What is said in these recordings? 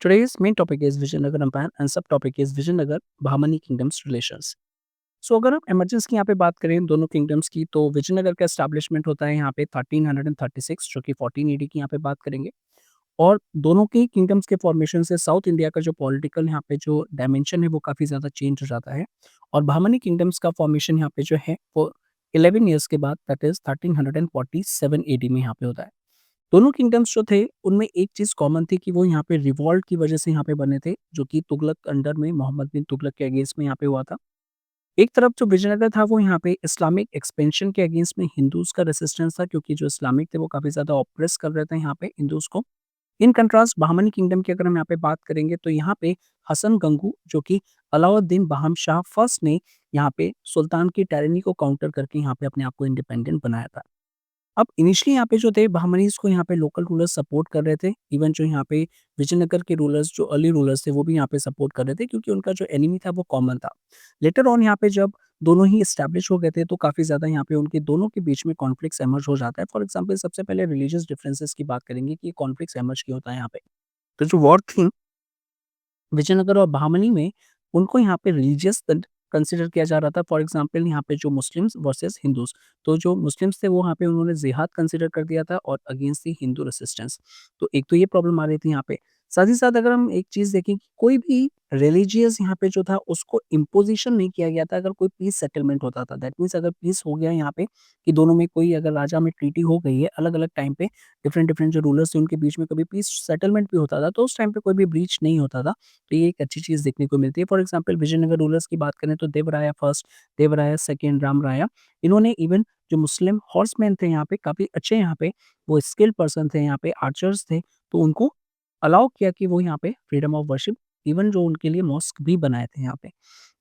Today's main topic is Vijayanagar Empire and subtopic is Vijayanagar Bahmani Kingdoms relations. सो अगर हम emergence की यहाँ पे बात करें दोनों किंगडम्स की तो विजयनगर का एस्टैब्लिशमेंट होता है यहाँ पे 1336 जो कि 1480 की यहाँ पे बात करेंगे और दोनों के किंगडम्स के फॉर्मेशन से साउथ इंडिया का जो पॉलिटिकल यहाँ पे जो डायमेंशन है वो काफ़ी ज़्यादा चेंज हो जाता है और बहमनी किंगडम्स का फॉर्मेशन यहाँ पे जो है वो 11 ईयर्स के बाद दैट इज 1347 एडी में यहाँ पे होता है। दोनों किंगडम्स जो थे, उनमें एक चीज़ कॉमन थी कि वो यहाँ पे रिवॉल्ट की वजह से यहाँ पे बने थे, जो कि तुगलक अंडर में मोहम्मद बिन तुगलक के अगेंस्ट में यहाँ पे हुआ था। एक तरफ जो विजयनगर था वो यहाँ पे इस्लामिक एक्सपेंशन के अगेंस्ट में हिंदूज़ का रेजिस्टेंस था क्योंकि जो इस्लामिक थे वो काफ़ी ज़्यादा ऑप्रेस कर रहे थे यहाँ पे हिंदूज़ को। इन कंट्रास्ट बहमनी किंगडम की अगर हम यहाँ पे बात करेंगे तो यहाँ पे हसन गंगू जो कि अलाउद्दीन बहम शाह फर्स्ट ने यहाँ पे सुल्तान की टायरनी को काउंटर करके यहाँ पे अपने आप को इंडिपेंडेंट बनाया था। अब इनिशियली यहाँ पे जो थे बहमनीज़ को यहाँ पे लोकल रूलर्स सपोर्ट कर रहे थे। इवन जो यहाँ पे विजयनगर के रूलर्स जो अर्ली रूलर्स थे वो भी यहाँ पे सपोर्ट कर रहे थे क्योंकि उनका जो एनिमी था वो कॉमन था। लेटर ऑन यहाँ पे जब दोनों ही एस्टैब्लिश हो गए थे तो काफ़ी ज़्यादा यहाँ पे उनके दोनों के बीच में कॉन्फ्लिक्ट्स इमर्ज हो जाता है। फॉर एग्ज़ाम्पल सबसे पहले रिलीजियस डिफरेंसेस की बात करेंगे कि कॉन्फ्लिक्ट्स इमर्ज क्यों होता है यहाँ पे। तो जो वॉर थी विजयनगर और बहामनी में उनको यहाँ पे रिलीजियस कंसिडर किया जा रहा था। फॉर एग्जांपल यहाँ पे जो मुस्लिम्स वर्सेस हिंदूज, तो जो मुस्लिम्स थे वो यहाँ पे उन्होंने जिहाद कंसिडर कर दिया था और अगेंस्ट दी हिंदू रेसिस्टेंस। तो एक तो ये प्रॉब्लम आ रही थी यहाँ पे। साथ ही साथ अगर हम एक चीज़ देखें कि कोई भी रिलीजियस यहाँ पे जो था उसको इम्पोजिशन नहीं किया गया था अगर कोई पीस सेटलमेंट होता था। दैट मीन्स अगर पीस हो गया यहाँ पे कि दोनों में कोई अगर राजा में ट्रीटी हो गई है अलग अलग टाइम पे, डिफरेंट डिफरेंट जो रूलर्स थे उनके बीच में कभी पीस सेटलमेंट भी होता था तो उस टाइम पे कोई भी ब्रीच नहीं होता था। तो ये एक अच्छी चीज़ देखने को मिलती है। फॉर एग्जाम्पल विजयनगर रूलर्स की बात करें तो देवराया फर्स्ट, देवराया सेकंड, राम राया, इन्होंने इवन जो मुस्लिम हॉर्समैन थे यहाँ पे काफ़ी अच्छे यहाँ पे वो स्किल्ड पर्सन थे, यहाँ पे आर्चर्स थे, तो उनको अलाउ किया कि वो यहाँ पे फ्रीडम ऑफ वर्शिप इवन जो उनके लिए मॉस्क भी बनाए थे यहाँ पे।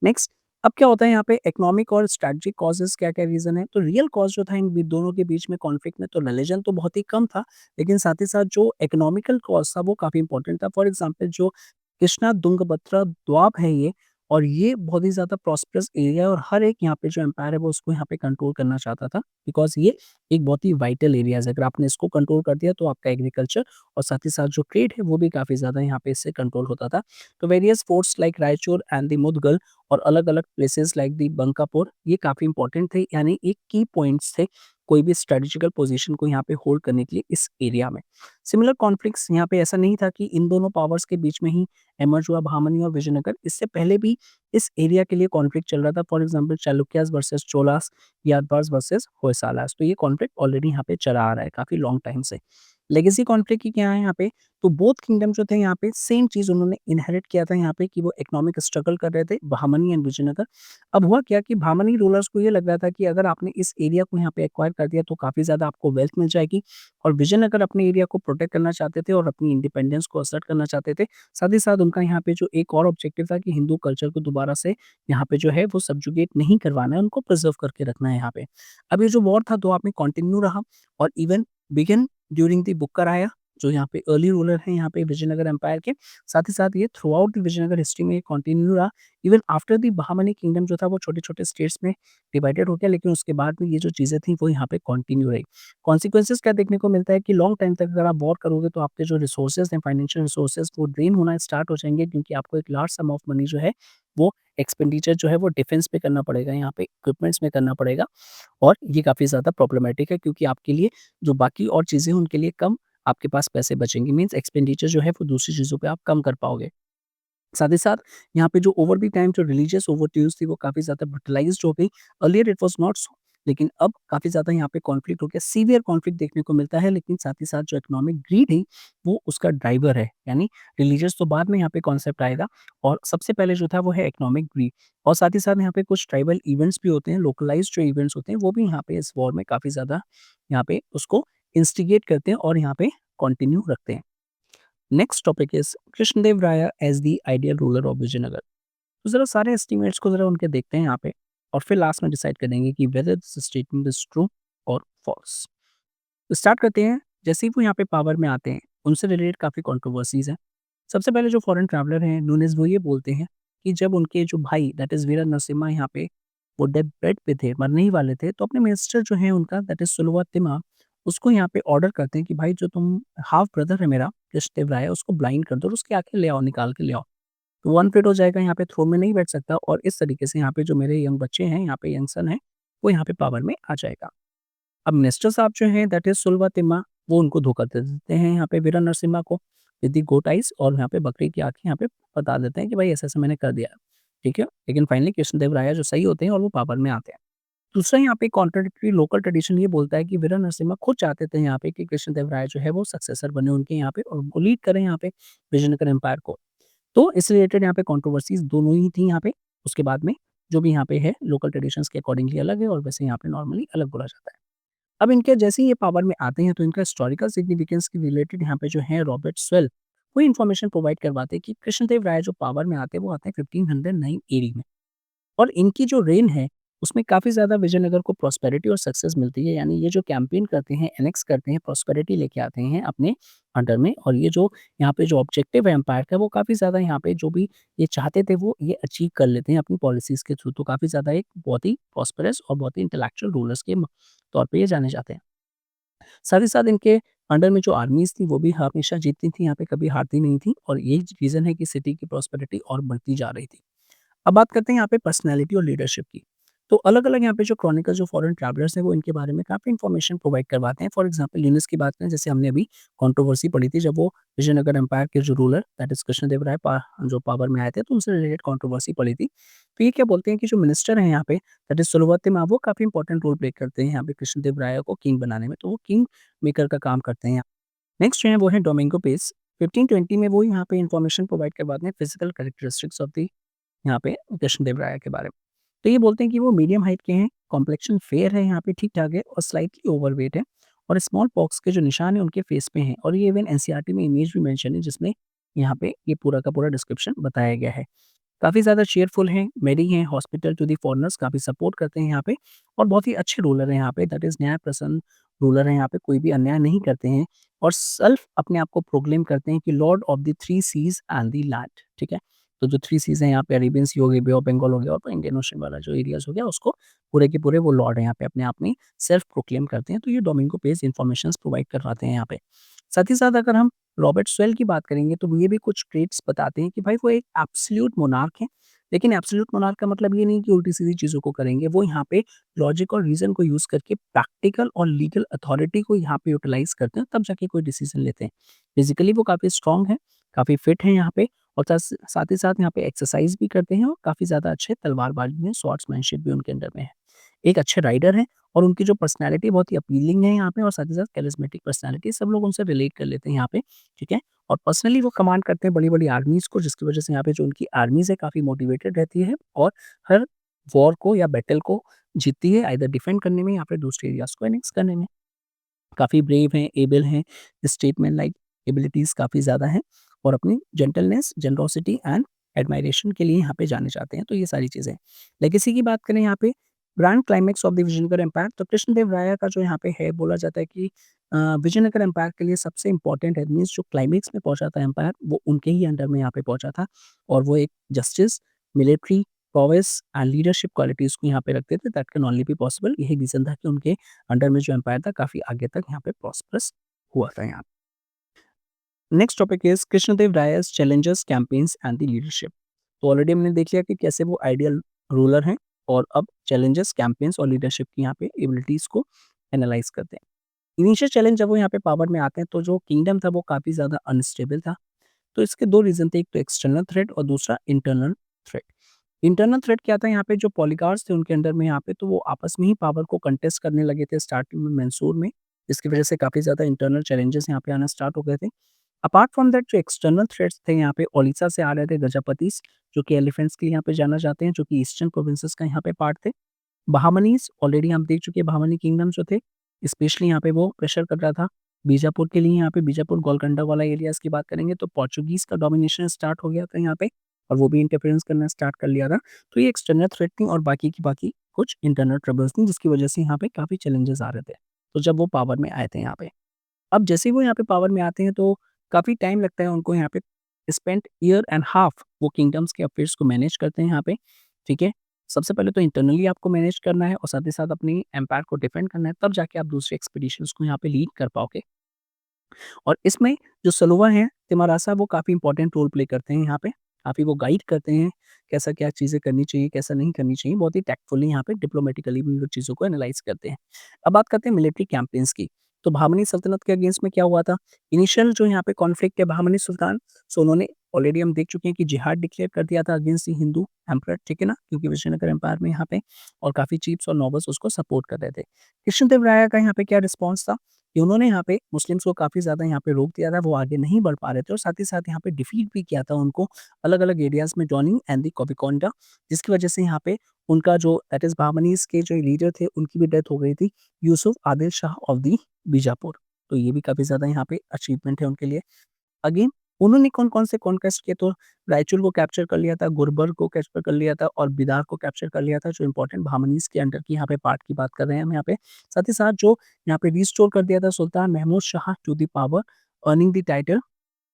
नेक्स्ट, अब क्या होता है यहाँ पे इकोनॉमिक और स्ट्रेटजिक कॉजेज़ क्या-क्या रीज़न है? तो रियल कॉज़ जो था इन दोनों के बीच में कॉन्फ्लिक्ट में तो रिलिजन तो बहुत ही कम था, लेकिन साथ ही साथ जो इकोनॉमिकल कॉज़ था वो काफ़ी इंपॉर्टेंट था। फॉर एग्जाम्पल जो कृष्णा तुंगभद्रा दोआब है ये और ये बहुत ही ज़्यादा प्रॉस्पेरस एरिया है और हर एक यहाँ पे जो एम्पायर है वो उसको यहाँ पे कंट्रोल करना चाहता था बिकॉज़ ये एक बहुत ही वाइटल एरियाज़ है। अगर आपने इसको कंट्रोल कर दिया तो आपका एग्रीकल्चर और साथ ही साथ जो ट्रेड है वो भी काफ़ी ज़्यादा यहाँ पे इससे कंट्रोल होता था। तो various forts like Raichur and the Mudgal और अलग-अलग प्लेसेस लाइक द बंकापुर ये काफ़ी इंपॉर्टेंट थे, यानी एक की पॉइंट्स थे कोई भी स्ट्रेटेजिकल पोज़ीशन को यहाँ पे होल्ड करने के लिए इस एरिया में। सिमिलर कॉन्फ्लिक्ट्स यहाँ पे ऐसा नहीं था कि इन दोनों पावर्स के बीच में ही इमर्ज हुआ बहामनी और विजयनगर, इससे पहले भी इस एरिया के लिए कॉन्फ्लिक्ट चल रहा था। For example Chalukyas versus Cholas, Yadavas versus Hoysalas, तो ये कॉन्फ्लिक्ट ऑलरेडी यहाँ पे चला आ रहा है काफ़ी लॉन्ग टाइम से। लेगेसी कॉन्फ्लिक्ट की क्या है यहाँ पे, तो बोथ किंगडम जो थे यहाँ पे सेम चीज़ उन्होंने इनहेरिट किया था यहाँ पे कि वो इकोनॉमिक स्ट्रगल कर रहे थे, बहामनी एंड विजयनगर। अब हुआ क्या कि बहामनी रूलर्स को ये लग रहा था कि अगर आपने इस एरिया को यहाँ पे एक्वायर कर दिया तो काफ़ी ज़्यादा आपको वेल्थ मिल जाएगी और विजयनगर अपने एरिया को प्रोटेक्ट करना चाहते थे और अपनी इंडिपेंडेंस को असर्ट करना चाहते थे। साथ ही साथ उनका यहाँ पे जो एक और ऑब्जेक्टिव था कि हिंदू कल्चर को दोबारा से यहाँ पे जो है वो सब्जुगेट नहीं करवाना है, उनको प्रिजर्व करके रखना है यहाँ पे। अब ये जो वॉर था 2 आप में कंटिन्यू रहा और इवन बिगिन ड्यूरिंग द बुक्कर जो यहाँ पे अर्ली रूलर हैं यहाँ पे विजयनगर एम्पायर के। साथ ही साथ ये throughout the Vijayanagara history में ये कंटिन्यू रहा। Even after the Bahmani kingdom जो था वो छोटे-छोटे स्टेट्स में डिवाइडेड हो गया, लेकिन उसके बाद भी ये जो चीज़ें थी वो यहाँ पे कंटिन्यू रही। कॉन्सिक्वेंसेस क्या देखने को मिलता है कि लॉन्ग टाइम तक अगर आप वॉर करोगे तो आपके जो रिसोर्सेज़ हैं, फाइनेंशियल रिसोर्सेज़ वो ड्रेन होना स्टार्ट हो जाएँगे क्योंकि आपको एक लार्ज सम ऑफ मनी जो है वो एक्सपेंडिचर जो है वो डिफेंस पे करना पड़ेगा, यहाँ पे इक्विपमेंट्स में करना पड़ेगा और ये काफ़ी ज़्यादा प्रॉब्लमैटिक है क्योंकि आपके लिए जो बाकी और चीज़ें हैं उनके लिए कम आपके पास पैसे बचेंगे, मीन्स एक्सपेंडिचर जो है वो दूसरी चीज़ों पे आप कम कर पाओगे। साथ ही साथ यहाँ पे जो ओवर द टाइम जो रिलीजियस ओवरट्यूज थी वो काफ़ी ज़्यादा ब्रुटलाइज़्ड हो गई। Earlier it was not so, लेकिन अब काफ़ी ज़्यादा यहाँ पे कॉन्फ्लिक्ट हो गया, सीवियर कॉन्फ्लिक्ट देखने को मिलता है, लेकिन साथ ही साथ जो इकोनॉमिक ग्रीड है वो उसका ड्राइवर है। यानी रिलीजियस तो बाद में यहाँ पे कॉन्सेप्ट आएगा और सबसे पहले जो था वो है इकोनॉमिक ग्रीड और साथ ही साथ यहाँ पे कुछ ट्राइबल इवेंट्स भी होते हैं, लोकलाइज़्ड जो इवेंट्स होते हैं वो भी यहाँ पे इस वॉर में काफ़ी ज़्यादा यहाँ पे उसको इंस्टिगेट करते हैं और यहाँ पे कंटिन्यू रखते हैं। Next topic is Krishnadeva Raya as the ideal ruler of Vijayanagara. तो ज़रा सारे एस्टीमेट्स को ज़रा उनके देखते हैं यहाँ पे और फिर लास्ट में डिसाइड करेंगे कि whether this statement is true और फॉल्स। तो स्टार्ट करते हैं, जैसे ही वो यहाँ पे पावर में आते हैं, उनसे रिलेटेड काफ़ी कंट्रोवर्सीज़ हैं। सबसे पहले जो फॉरेन ट्रैवलर हैं नूनेज़ वो ये बोलते हैं कि जब उनके जो भाई दैट इज़ वीर नरसिम्हा यहाँ पे वो डेथ बेड पे थे, मरने ही वाले थे, तो अपने मिनिस्टर जो हैं उनका दैट इज़ सुलवा तिम्मा, उसको यहाँ पे ऑर्डर करते हैं कि भाई जो तुम हाफ ब्रदर है मेरा कृष्णदेव राय उसको ब्लाइंड कर दो और उसकी आँखें ले आओ, निकाल के ले आओ। तो वो अनफिट हो जाएगा, यहाँ पे थ्रोन में नहीं बैठ सकता और इस तरीके से यहाँ पे जो मेरे यंग बच्चे हैं, यहाँ पे यंग सन है, वो यहाँ पे पावर में आ जाएगा। अब मिनिस्टर साहब जो हैं दैट इज़ सुलवा तिम्मा, वो उनको धोखा दे देते हैं यहाँ पे वीरा नरसिम्हा को विद द गोट आइज़ और यहाँ पे बकरी की आँखें यहाँ पे बता देते हैं कि भाई ऐसा-ऐसा मैंने कर दिया, ठीक है? लेकिन फाइनली कृष्णदेव राय जो सही होते हैं और वो पावर में आते हैं। दूसरा यहाँ पे कॉन्ट्राडिक्टरी लोकल ट्रेडिशन ये बोलता है कि वीरा नरसिम्हा खुद चाहते थे यहाँ पे कि कृष्णदेव राय जो है वो सक्सेसर बने उनके यहाँ पे और वो लीड करें यहाँ पे विजयनगर एम्पायर को। तो इससे रिलेटेड यहाँ पे कंट्रोवर्सीज़ दोनों ही थी यहाँ पे। उसके बाद में जो भी यहाँ पे है लोकल ट्रेडिशंस के अकॉर्डिंगली अलग है और वैसे यहाँ पे नॉर्मली अलग बोला जाता है। अब इनके जैसे ही ये पावर में आते हैं तो इनका हिस्टोरिकल सिग्निफिकेंस के रिलेटेड यहाँ पे जो है रॉबर्ट स्वेल वो इन्फॉर्मेशन प्रोवाइड करवाते हैं कि कृष्णदेव राय जो पावर में आते हैं वो आते हैं 1509 एडी में। और इनकी जो रेन है, उसमें काफ़ी ज़्यादा विजयनगर को प्रॉस्पेरिटी और सक्सेस मिलती है। यानी ये जो कैंपेन करते हैं, एनेक्स करते हैं, प्रॉस्पेरिटी लेके आते हैं अपने अंडर में और ये जो यहाँ पे जो ऑब्जेक्टिव है एम्पायर का, वो काफ़ी ज़्यादा यहाँ पे जो भी ये चाहते थे, वो ये अचीव कर लेते हैं अपनी पॉलिसीज़ के थ्रू। तो काफ़ी ज़्यादा एक बहुत ही प्रॉस्पेरस और बहुत ही इंटेलेक्चुअल रूलर्स के तौर पे ये जाने जाते हैं। साथ ही साथ इनके अंडर में जो आर्मीज़ थी, वो भी हमेशा जीतती थी, यहाँ पे कभी हारती नहीं थी और यही रीज़न है कि सिटी की प्रॉस्पेरिटी और बढ़ती जा रही थी। अब बात करते हैं यहाँ पे पर्सनैलिटी और लीडरशिप की। तो अलग-अलग यहाँ पे जो क्रॉनिकल जो फॉरेन ट्रैवलर्स हैं वो इनके बारे में काफ़ी इन्फॉर्मेशन प्रोवाइड करवाते हैं। फॉर एग्ज़ाम्पल यूनिस की बात करें जैसे हमने अभी कंट्रोवर्सी पढ़ी थी जब वो विजयनगर एम्पायर के जो रूलर दैट इज़ कृष्णदेव राय जो पावर में आए थे तो उनसे रिलेटेड कंट्रोवर्सी पड़ी थी। तो ये क्या बोलते हैं कि जो मिनिस्टर हैं यहाँ पे दैट इज़ सुलभद्रे वो काफ़ी इंपॉर्टेंट रोल प्ले करते हैं यहाँ पे कृष्णदेव राय को किंग बनाने में। तो वो किंग मेकर का काम करते हैं। नेक्स्ट जो है वो है डोमिंगो पेस। 1520 में वो यहाँ पे इन्फॉर्मेशन प्रोवाइड करवाते हैं फिजिकल कैरेक्टरिस्टिक्स ऑफ द यहाँ पे कृष्णदेव राय के बारे में। तो ये बोलते हैं कि वो मीडियम हाइट के हैं, कॉम्प्लेक्शन फेयर है यहाँ पे ठीक-ठाक है और स्लाइटली ओवरवेट है और स्मॉल पॉक्स के जो निशान हैं उनके फेस पे हैं और ये इवन एनसीईआरटी में इमेज भी मेंशन है जिसमें यहाँ पे ये पूरा का पूरा डिस्क्रिप्शन बताया गया है। काफ़ी ज़्यादा चीयरफुल हैं, मेडी हैं, हॉस्पिटल टू द फॉरेनर्स काफ़ी सपोर्ट करते हैं यहाँ पे और बहुत ही अच्छे रूलर हैं यहाँ पे दैट इज़ न्याय प्रसन्न रूलर हैं यहाँ पे, कोई भी अन्याय नहीं करते हैं और सेल्फ अपने आप को प्रोक्लेम करते हैं कि lord of the 3 seas and the land, ठीक है? तो जो 3 सीज़ हैं यहाँ पे अरेबियन सी हो गई, बे ऑफ बंगाल हो गया और इंडियन ओशन वाला जो एरियाज़ हो गया उसको पूरे के पूरे वो लॉर्ड हैं यहाँ पे अपने आप में सेल्फ प्रोक्लेम करते हैं, तो ये डोमिंगो पेस इन्फॉर्मेशंस प्रोवाइड करवाते हैं यहाँ पे। साथ ही साथ अगर हम रॉबर्ट स्वेल की बात करेंगे तो ये भी कुछ ट्रेट्स बताते हैं कि भाई वो एक एब्सोल्यूट मोनार्क हैं। लेकिन एब्सोल्यूट मोनार्क का मतलब ये नहीं कि उल्टी-सीधी चीज़ों को करेंगे, वो यहाँ पे लॉजिक और रीज़न को यूज़ करके प्रैक्टिकल और लीगल अथॉरिटी को यहाँ पे यूटिलाइज़ करते हैं, तब जाके कोई डिसीज़न लेते हैं। फिज़िकली वो काफ़ी स्ट्रॉन्ग हैं, काफ़ी फिट हैं यहाँ पे और साथ ही साथ यहाँ पे एक्सरसाइज़ भी करते हैं और काफ़ी ज़्यादा अच्छे तलवारबाज़ी में स्वॉर्ड्समैनशिप भी उनके अंडर में है। एक अच्छे राइडर हैं और उनकी जो पर्सनैलिटी बहुत ही अपीलिंग है यहाँ पे और साथ ही साथ कैरिज़मेटिक पर्सनैलिटी सब लोग उनसे रिलेट कर लेते हैं यहाँ पे, ठीक है? और पर्सनली वो कमांड करते हैं बड़ी-बड़ी आर्मीज़ को जिसकी वज़ह से यहाँ पे जो उनकी आर्मीज़ है काफ़ी मोटिवेटेड रहती है और हर वॉर को या बैटल को जीतती है आइदर डिफेंड करने में या फिर दूसरे एरियाज़ को एनेक्स करने में। काफ़ी ब्रेव हैं, एबल हैं, स्टेटमैन लाइक एबिलिटीज़ काफ़ी ज़्यादा हैं और अपनी जेंटलनेस, जनरॉसिटी एंड एडमायरेशन के लिए यहाँ पे जाने जाते हैं, तो ये सारी चीज़ें हैं। लेगेसी की बात करें यहाँ पे grand climax of the Vijayanagara empire तो कृष्णदेव राय का जो यहाँ पे है बोला जाता है कि विजयनगर एम्पायर के लिए सबसे इम्पोर्टेंट है मीन्स जो क्लाइमेक्स में पहुँचा था एम्पायर वो उनके ही अंडर में यहाँ पे पहुँचा था और वो एक justice, military, prowess and leadership qualities को यहाँ पे रखते थे that can only be possible यही रीज़न था कि उनके अंडर में जो एम्पायर था काफ़ी आगे तक यहाँ पे प्रॉस्पेरस हुआ था यहाँ। Next topic is Krishnadeva Raya's challenges, campaigns and the leadership. तो ऑलरेडी हमने देख लिया कि कैसे वो आइडियल रूलर हैं और अब चैलेंजेस, कैम्पेन्स और लीडरशिप की यहाँ पे एबिलिटीज़ को एनालाइज़ करते हैं। इनिशियल चैलेंज जब वो यहाँ पे पावर में आते हैं तो जो किंगडम था वो काफ़ी ज़्यादा अनस्टेबल था। तो इसके 2 रीज़न थे, एक तो एक्सटर्नल थ्रेट और दूसरा इंटरनल थ्रेट। इंटरनल थ्रेट क्या था यहाँ पे जो पॉलीगार्ड्स थे उनके अंडर में यहाँ पे तो वो आपस में ही पावर को कंटेस्ट करने लगे थे स्टार्टिंग में मंसूर में, जिसकी वज़ह से काफ़ी ज़्यादा इंटरनल चैलेंजेस यहाँ पे आना स्टार्ट हो गए थे। अपार्ट फ्रॉम दैट जो एक्सटर्नल थ्रेट्स थे यहाँ पे ओडिशा से आ रहे थे गजपतिस जो कि एलिफेंट्स के लिए यहाँ पे जाना जाते हैं, जो कि ईस्टर्न प्रोविंसेस का यहाँ पे पार्ट थे। बहामनीज़ ऑलरेडी हम देख चुके हैं बहामनी किंगडम जो थे, स्पेशली यहाँ पे वो प्रेशर कर रहा था बीजापुर के लिए यहाँ पे बीजापुर गोलकोंडा वाला एरियाज़ की बात करेंगे तो पोर्चुगीज़ का डोमिनेशन स्टार्ट हो गया था यहाँ पे और वो भी इंटरफेरेंस करना स्टार्ट कर लिया था। तो ये एक्सटर्नल थ्रेट थी और बाकी की बाकी कुछ इंटरनल ट्रबल्स थी जिसकी वजह से यहाँ पे काफ़ी चैलेंजेस आ रहे थे। तो जब वो पावर में आए थे यहाँ पे। अब जैसे ही वो यहाँ पे पावर में आते हैं तो काफ़ी टाइम लगता है उनको यहाँ पे स्पेंड ईयर एंड हाफ वो किंगडम्स के अफेयर्स को मैनेज करते हैं यहाँ पे, ठीक है? सबसे पहले तो इंटरनली आपको मैनेज करना है और साथ ही साथ अपनी एम्पायर को डिफेंड करना है, तब जाके आप दूसरे एक्सपीडिशंस को यहाँ पे लीड कर पाओगे। और इसमें जो सलोवा हैं, तिमारासा वो काफ़ी इंपॉर्टेंट रोल प्ले करते हैं यहाँ पे। काफ़ी वो गाइड करते हैं, कैसा क्या चीज़ें करनी चाहिए, कैसा नहीं करनी चाहिए। बहुत ही टैक्टफुली यहाँ पे डिप्लोमैटिकली भी वो चीज़ों को एनालाइज़ करते हैं। अब बात करते हैं मिलिट्री कैम्पेन्स की। तो बहामनी सल्तनत के अगेंस्ट में क्या हुआ था? इनिशियल जो यहाँ पे कॉन्फ्लिक्ट है बहामनी सुल्तान, सो उन्होंने ऑलरेडी हम देख चुके हैं कि जिहाद डिक्लेयर कर दिया था अगेंस्ट द हिंदू एम्परर, ठीक है ना? क्योंकि विजयनगर एम्पायर में यहाँ पे और काफ़ी चीफ्स और नोबल्स उसको सपोर्ट कर रहे थे। कृष्णदेवराय का यहाँ पे क्या रिस्पॉन्स था? कि उन्होंने यहाँ पे मुस्लिम्स को काफ़ी ज़्यादा यहाँ पे रोक दिया था, वो आगे नहीं बढ़ पा रहे थे और साथ ही साथ यहाँ पे डिफीट भी किया था उनको अलग-अलग एरियाज़ में जॉनी एंड द कोविकोंडा, जिसकी वजह से यहाँ पे उनका जो दैट इज़ बहामनीज़ के जो लीडर थे, उनकी भी डेथ हो गई थी, यूसुफ आदिल शाह ऑफ द बीजापुर। तो ये भी काफ़ी ज़्यादा यहाँ पे अचीवमेंट है उनके लिए। अगेन उन्होंने कौन-कौन से कॉन्क्वेस्ट किए तो रायचूर को कैप्चर कर लिया था, गुलबर्ग को कैप्चर कर लिया था और बिदार को कैप्चर कर लिया था, जो इम्पोर्टेंट बहामनीज़ के अंडर की यहाँ पे पार्ट की बात कर रहे हैं हम यहाँ पे। साथ ही साथ जो यहाँ पे रिस्टोर कर दिया था Sultan Mahmud Shah to the power, earning the title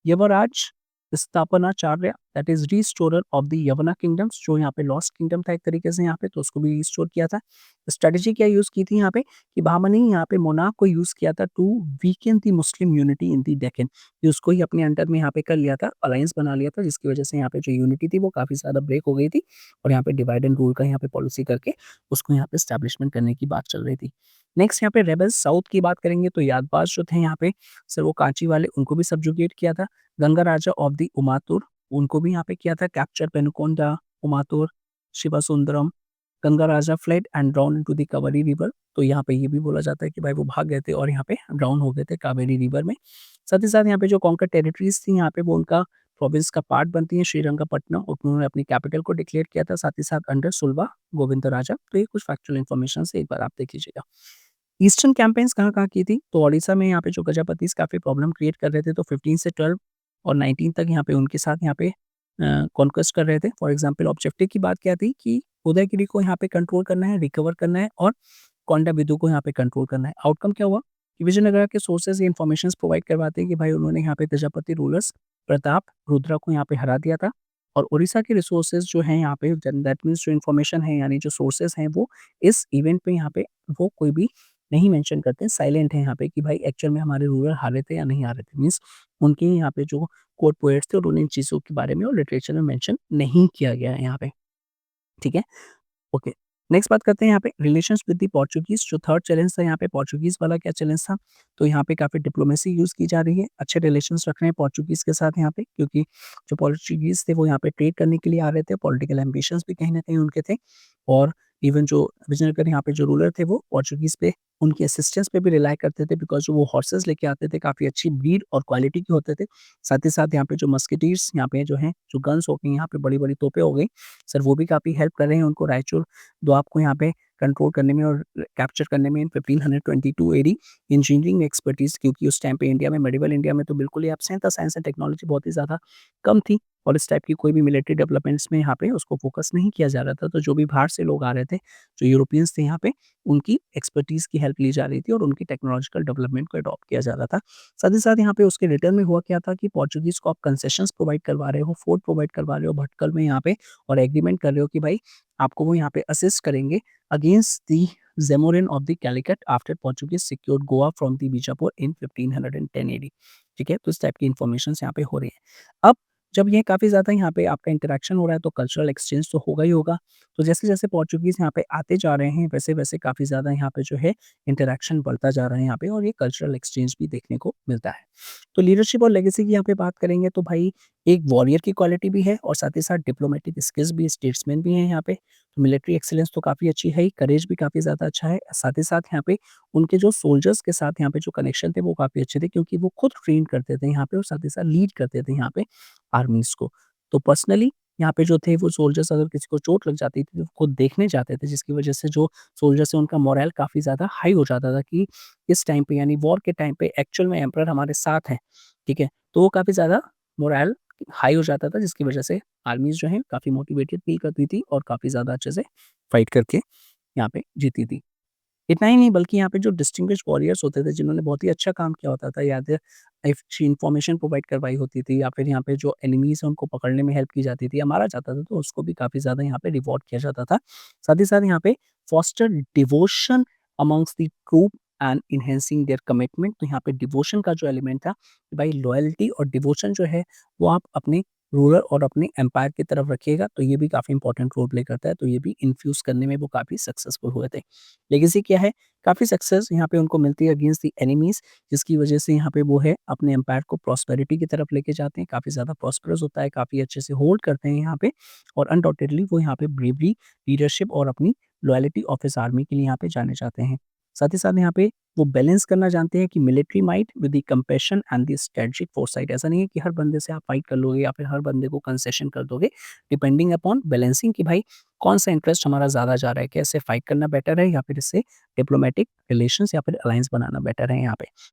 Yavaraj Sthapanacharya, that is restorer of the Yavana kingdoms, जो यहाँ पे लॉस्ट किंगडम था एक तरीके से यहाँ पे, तो उसको भी रिस्टोर किया था। स्ट्रैटेजी क्या यूज़ की थी यहाँ पे कि बहामनी यहाँ पे मोनार्क को यूज़ किया था to weaken the Muslim unity in the Deccan, कि उसको ही अपने अंडर में यहाँ पे कर लिया था, अलायंस बना लिया था, जिसकी वजह से यहाँ पे जो यूनिटी थी वो काफ़ी ज़्यादा ब्रेक हो गई थी और यहाँ पे डिवाइड एंड रूल का यहाँ पे पॉलिसी करके उसको यहाँ पे एस्टैब्लिशमेंट करने की बात चल रही थी। नेक्स्ट यहाँ पे रेबल्स साउथ की बात करेंगे तो यादवाश जो थे यहाँ पे सर वो कांची वाले, उनको भी सब्जुगेट किया था। गंगा राजा ऑफ द उमातुर, उनको भी यहाँ पे किया था capture, Penukonda, Ummatur, Shivasundaram. Ganga Raja fled and drown into the Kaveri river, तो यहाँ पे ये भी बोला जाता है कि भाई वो भाग गए थे और यहाँ पे ड्राउन हो गए थे कावेरी रिवर में। साथ ही साथ यहाँ पे जो कॉन्कर टेरिटरीज़ थी यहाँ पे वो उनका प्रोविंस का पार्ट बनती है श्रीरंगपट्टनम, और उन्होंने अपनी कैपिटल को डिक्लेयर किया था, साथ ही साथ अंडर सुलभा गोविंद राजा। तो ये कुछ फैक्चुअल इन्फॉर्मेशन है, एक बार आप देख लीजिएगा। ईस्टर्न कैम्पेन्स कहाँ-कहाँ की थी? तो ओडिशा में यहाँ पे जो गजपतिस काफ़ी प्रॉब्लम क्रिएट कर रहे थे, तो 15 से 12 और 19 तक यहाँ पे उनके साथ यहाँ पे कॉन्क्वेस्ट कर रहे थे। फॉर एग्ज़ाम्पल ऑब्जेक्टिव की बात क्या थी कि उदयगिरि को यहाँ पे कंट्रोल करना है, रिकवर करना है और कोंडाबिदु को यहाँ पे कंट्रोल करना है। आउटकम क्या हुआ कि विजयनगरा के सोर्सेज़ ये इन्फॉर्मेशंस प्रोवाइड करवाते हैं कि भाई उन्होंने यहाँ पे गजपति रूलर्स प्रताप रुद्रा को यहाँ पे हरा दिया था और ओडिशा के रिसोर्सेज़ जो हैं यहाँ पे दैट मीन्स जो इन्फॉर्मेशन है यानी जो सोर्सेज़ हैं वो इस इवेंट पे यहाँ पे वो कोई भी नहीं मेंशन करते हैं, साइलेंट है यहाँ पे कि भाई एक्चुअल में हमारे रूलर हारे थे या नहीं हारे थे। मीन्स उनके यहाँ पे जो कोर्ट पोएट्स थे और उन इन चीज़ों के बारे में और लिटरेचर में मेंशन नहीं किया गया है यहाँ पे, ठीक है? ओके, नेक्स्ट बात करते हैं यहाँ पे रिलेशंस विद द पोर्चुगीज़, जो थर्ड चैलेंज था यहाँ पे पोर्चुगीज़ वाला क्या चैलेंज था? तो यहाँ पे काफ़ी डिप्लोमेसी यूज़ की जा रही है, अच्छे रिलेशंस रख रहे हैं पोर्चुगीज़ के साथ यहाँ पे, क्योंकि जो पोर्चुगीज़ थे वो यहाँ पे ट्रेड करने के लिए आ रहे थे, पॉलिटिकल एम्बिशंस भी कहीं न कहीं उनके थे और इवन जो विजयनगर यहाँ पे जो रूलर थे वो पोर्चुगीज़ पे उनकी असिस्टेंस पे भी रिलाय करते थे, बिकॉज़ जो वो हॉर्सेस लेके आते थे काफ़ी अच्छी ब्रीड और क्वालिटी के होते थे। साथ ही साथ यहाँ पे जो मस्केटीर्स यहाँ पे जो हैं, जो गन्स हो गई यहाँ पे बड़ी-बड़ी तोपें हो गई, सर वो भी काफ़ी हेल्प कर रहे हैं उनको रायचूर दोआब को यहाँ पे कंट्रोल करने में और कैप्चर करने में इन 1522 एडी। इंजीनियरिंग एक्सपर्टीज़, क्योंकि उस टाइम पे इंडिया में मेडिवल इंडिया में तो बिल्कुल ही एब्सेंट था, साइंस एंड टेक्नोलॉजी बहुत ही ज़्यादा कम थी और इस टाइप की कोई भी मिलिट्री डेवलपमेंट्स में यहाँ पे उसको फ़ोकस नहीं किया जा रहा था। तो जो भी बाहर से लोग आ रहे थे, जो यूरोपियंस थे यहाँ पे, उनकी एक्सपर्टीज़ की हेल्प ली जा रही थी और उनकी टेक्नोलॉजिकल डेवलपमेंट को अडॉप्ट किया जा रहा था। साथ ही साथ यहाँ पे उसके रिटर्न में हुआ क्या था कि पोर्चुगीज़ को आप कंसेशंस प्रोवाइड करवा रहे हो, फोर्ट प्रोवाइड करवा रहे हो भटकल में यहाँ पे और एग्रीमेंट कर रहे हो कि भाई आपको वो यहाँ पे असिस्ट करेंगे against the Zamorin of the Calicut after Portuguese secured Goa from the Bijapur in 1510 AD. ठीक है? तो इस टाइप की इन्फॉर्मेशंस यहाँ पे हो रही हैं। अब जब ये काफ़ी ज़्यादा यहाँ पे आपका इंटरैक्शन हो रहा है तो कल्चरल एक्सचेंज तो होगा ही होगा। तो जैसे-जैसे पोर्चुगीज़ यहाँ पे आते जा रहे हैं, वैसे-वैसे काफ़ी ज़्यादा यहाँ पे जो है इंटरैक्शन बढ़ता जा रहा है यहाँ पे और ये कल्चरल एक्सचेंज भी देखने को मिलता है। तो लीडरशिप और लेगेसी की यहाँ पे बात करेंगे तो भाई एक वॉरियर की क्वालिटी भी है और साथ ही साथ डिप्लोमैटिक स्किल्स भी, स्टेट्समैन भी हैं यहाँ पे। तो मिलिट्री एक्सीलेंस तो काफ़ी अच्छी है ही, करेज भी काफ़ी ज़्यादा अच्छा है। साथ ही साथ यहाँ पे उनके जो सोल्जर्स के साथ यहाँ पे जो कनेक्शन थे वो काफ़ी अच्छे थे, क्योंकि वो खुद ट्रेन करते थे यहाँ पे और साथ ही साथ लीड करते थे यहाँ पे आर्मीज़ को। तो पर्सनली यहाँ पे जो थे वो सोल्जर्स अगर किसी को चोट लग जाती थी तो खुद देखने जाते थे, जिसकी वजह से जो सोल्जर्स है उनका मोरल काफ़ी ज़्यादा हाई हो जाता था कि इस टाइम पे यानी वॉर के टाइम पे एक्चुअल में एम्परर हमारे साथ हैं, ठीक है? तो वो काफ़ी ज़्यादा मोरल हाई हो जाता था, जिसकी वजह से आर्मीज़ जो हैं काफ़ी मोटिवेटेड फ़ील करती थी और काफ़ी ज़्यादा अच्छे से फाइट करके यहाँ पे जीती थी। इतना ही नहीं बल्कि यहाँ पे जो डिस्टिंग्विश्ड वॉरियर्स होते थे जिन्होंने बहुत ही अच्छा काम किया होता था या फिर अच्छी इन्फॉर्मेशन प्रोवाइड करवाई होती थी या फिर यहाँ पे जो एनिमीज़ हैं उनको पकड़ने में हेल्प की जाती थी या मारा जाता था तो उसको भी काफ़ी ज़्यादा यहाँ पे रिवॉर्ड किया जाता था। साथ ही साथ यहाँ पे foster devotion amongst the troop and enhancing their commitment. तो यहाँ पे डिवोशन का जो एलिमेंट था कि भाई लॉयल्टी और डिवोशन जो है वो आप अपने रूलर और अपने एम्पायर की तरफ रखिएगा तो ये भी काफ़ी इंपॉर्टेंट रोल प्ले करता है। तो ये भी इन्फ्यूज़ करने में वो काफ़ी सक्सेसफुल हुए थे। लेगेसी क्या है? काफ़ी सक्सेस यहाँ पे उनको मिलती है अगेंस्ट द एनिमीज़ जिसकी वजह से यहाँ पे वो है अपने एम्पायर को प्रॉस्पेरिटी की तरफ लेके जाते हैं, काफ़ी ज़्यादा प्रॉस्पेरस होता है, काफ़ी अच्छे से होल्ड करते हैं यहाँ पे और अनडाउटेडली वो यहाँ पे ब्रेवरी, लीडरशिप और अपनी लॉयल्टी ऑफ हिज़ आर्मी के लिए यहाँ पे जाने जाते हैं। साथ ही साथ यहाँ पे वो बैलेंस करना जानते हैं कि military might with the compassion and the strategic foresight. ऐसा नहीं है कि हर बंदे से आप फाइट कर लोगे या फिर हर बंदे को कंसेशन कर दोगे, डिपेंडिंग अपॉन बैलेंसिंग कि भाई कौन-सा इंटरेस्ट हमारा ज़्यादा जा रहा है, क्या इससे फाइट करना बेटर है या फिर इससे डिप्लोमैटिक रिलेशंस या फिर अलायंस बनाना बेटर है यहाँ पे।